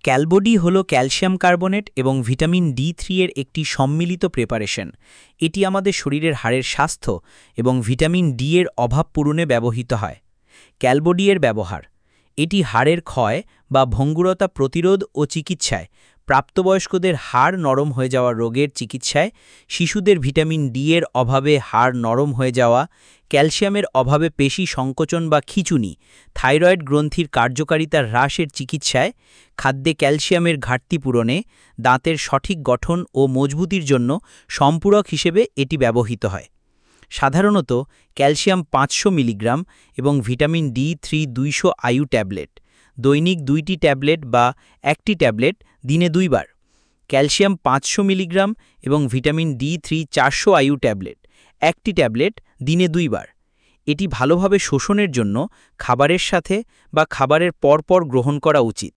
ক্যালবোডি হল calcium carbonate এবং vitamin D3 এর একটি সম্মিলিত প্রিপারেশন। এটি আমাদের শরীরের হাড়ের স্বাস্থ্য এবং ভিটামিন ডি এর অভাব পূরণে ব্যবহৃত হয়। ক্যালবোডি এর ব্যবহার: এটি হাড়ের ক্ষয় বা ভঙ্গুরতা প্রতিরোধ ও চিকিৎসায়, প্রাপ্তবয়স্কদের হাড় নরম হয়ে যাওয়া রোগের চিকিৎসায়, শিশুদের ভিটামিন ডি এর অভাবে হাড় নরম হয়ে যাওয়া, ক্যালসিয়ামের অভাবে পেশি সংকোচন বা খিঁচুনি, থাইরয়েড গ্রন্থির কার্যকারিতা হ্রাসের চিকিৎসায়, খাদ্যে ক্যালসিয়ামের ঘাটতি পূরণে, দাঁতের সঠিক গঠন ও মজবুতির জন্য সম্পূরক হিসেবে এটি ব্যবহৃত হয়। সাধারণত ক্যালসিয়াম 500 মিলিগ্রাম এবং ভিটামিন ডি3 200 আইইউ ট্যাবলেট, দৈনিক 2টি ট্যাবলেট বা 1টি ট্যাবলেট দিনে 2 বার। ক্যালসিয়াম 500 মিলিগ্রাম এবং ভিটামিন ডি3 400 আইইউ ট্যাবলেট, 1টি ট্যাবলেট দিনে 2 বার। এটি ভালোভাবে শোষণের জন্য খাবারের সাথে বা খাবারের পরপর গ্রহণ করা উচিত।